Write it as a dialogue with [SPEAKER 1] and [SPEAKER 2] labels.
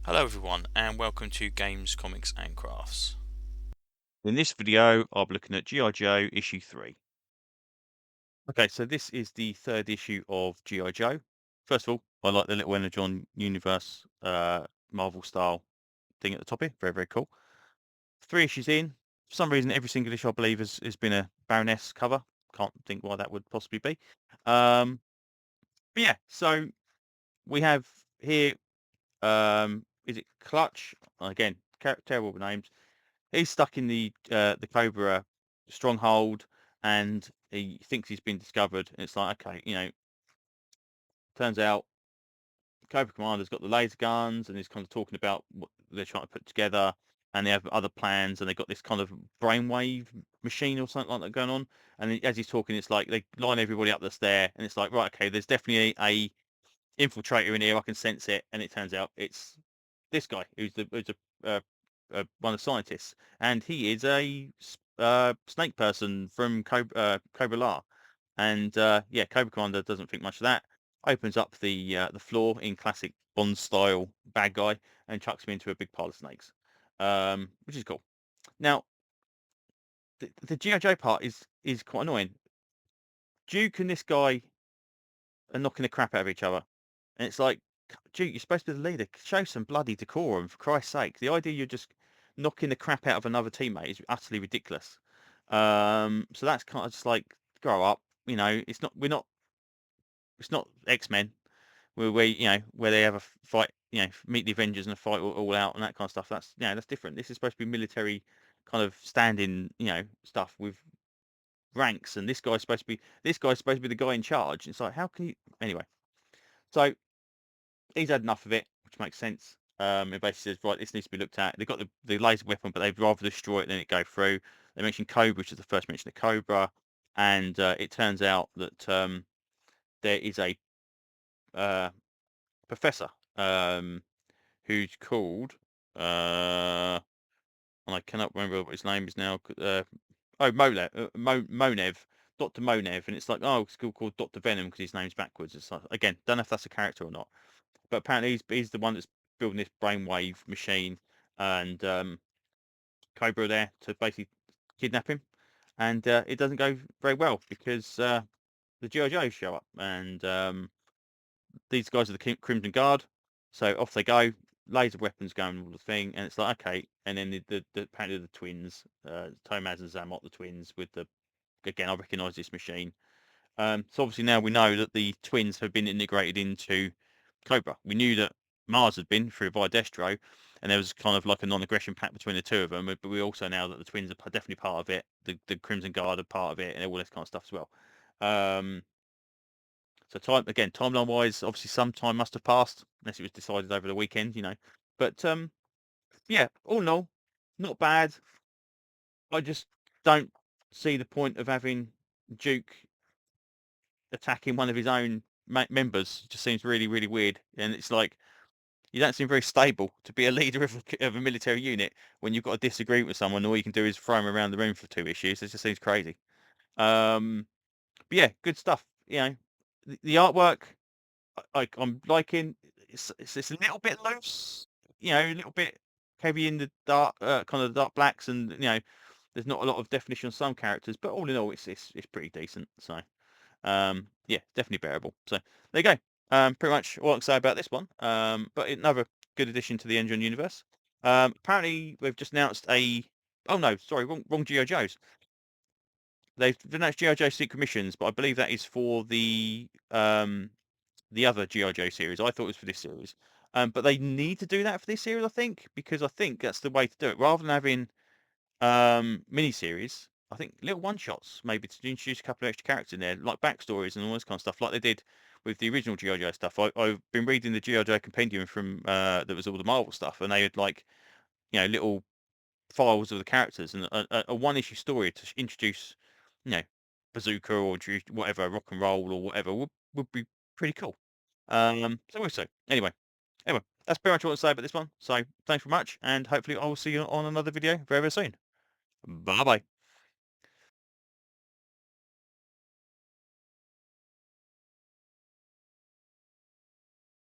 [SPEAKER 1] Hello everyone and welcome to Games, Comics and Crafts. In this video I'll be looking at G.I. Joe issue 3. Okay, so this is the third issue of G.I. Joe. First of all, I like the little Energin Universe Marvel style thing at the top here. Very, very cool. 3 issues in. For some reason every single issue I believe has been a Baroness cover. Can't think why that would possibly be. But yeah, so we have here, is it Clutch? Again, terrible names. He's stuck in the Cobra stronghold, and he thinks he's been discovered. And it's like, okay, turns out Cobra Commander's got the laser guns, and he's kind of talking about what they're trying to put together, and they have other plans, and they've got this kind of brainwave machine or something like that going on. And as he's talking, it's like they line everybody up that's there, and it's like, right, okay, there's definitely a infiltrator in here. I can sense it, and it turns out it's this guy who's one of the scientists, and he is a snake person from Cobra La. And yeah, Cobra Commander doesn't think much of that. Opens up the floor in classic Bond style bad guy and chucks him into a big pile of snakes, which is cool. Now, the G.I. Joe part is quite annoying. Duke and this guy are knocking the crap out of each other, and it's like, Duke, you're supposed to be the leader. Show some bloody decorum, for Christ's sake. The idea you're just knocking the crap out of another teammate is utterly ridiculous. So that's kind of just like, grow up. It's not X-Men where they have a fight, meet the Avengers and a fight all out and that kind of stuff. That's different. This is supposed to be military kind of standing, stuff with ranks, and this guy's supposed to be the guy in charge. It's like, how can you anyway? So he's had enough of it, which makes sense. It basically says, right, this needs to be looked at. They've got the laser weapon, but they'd rather destroy it than it go through. They mentioned Cobra, which is the first mention of Cobra, and it turns out that there is a professor who's called, and I cannot remember what his name is now. Monev, Dr. Monev, and it's like, oh, it's called Dr. Venom because his name's backwards. It's like, again, don't know if that's a character or not. But apparently he's the one that's building this brainwave machine, and Cobra there to basically kidnap him, and it doesn't go very well because the G.I. Joes show up, and these guys are the Crimson Guard, so off they go, laser weapons going all the thing, and it's like, okay, and then apparently the twins, Tomaz and Zammot, the twins with again, I recognise this machine. So obviously now we know that the twins have been integrated into Cobra. We knew that Mars had been through via Destro, and there was kind of like a non-aggression pact between the two of them. But we also know that the twins are definitely part of it. The Crimson Guard are part of it, and all this kind of stuff as well. So timeline wise, obviously some time must have passed, unless it was decided over the weekend, But yeah, all in all, not bad. I just don't see the point of having Duke attacking one of his own members. It just seems really, really weird. And it's like, you don't seem very stable to be a leader of a military unit when you've got a disagreement with someone. All you can do is throw him around the room for 2 issues. It just seems crazy. But yeah, good stuff. The artwork I'm liking. It's a little bit loose, a little bit heavy in the dark, kind of the dark blacks, and there's not a lot of definition on some characters. But all in all, it's pretty decent. So yeah, definitely bearable. So there you go. Pretty much all I can say about this one. But another good addition to the Energin Universe. Apparently we've just announced a. Oh no, sorry, wrong G.I. Joes. They've announced G.I. Joe Secret Missions, but I believe that is for the other G.I. Joe series. I thought it was for this series. But they need to do that for this series, I think, because I think that's the way to do it. Rather than having mini-series, I think little one-shots, maybe to introduce a couple of extra characters in there, like backstories and all this kind of stuff, like they did with the original G.I. Joe stuff. I've been reading the G.I. Joe compendium from that was all the Marvel stuff, and they had like, little files of the characters and a one-issue story to introduce, you know, Bazooka or whatever, rock and roll or whatever would be pretty cool. So we'll see. Anyway, that's pretty much what I want to say about this one. So thanks very much, and hopefully I will see you on another video very, very soon. Bye bye.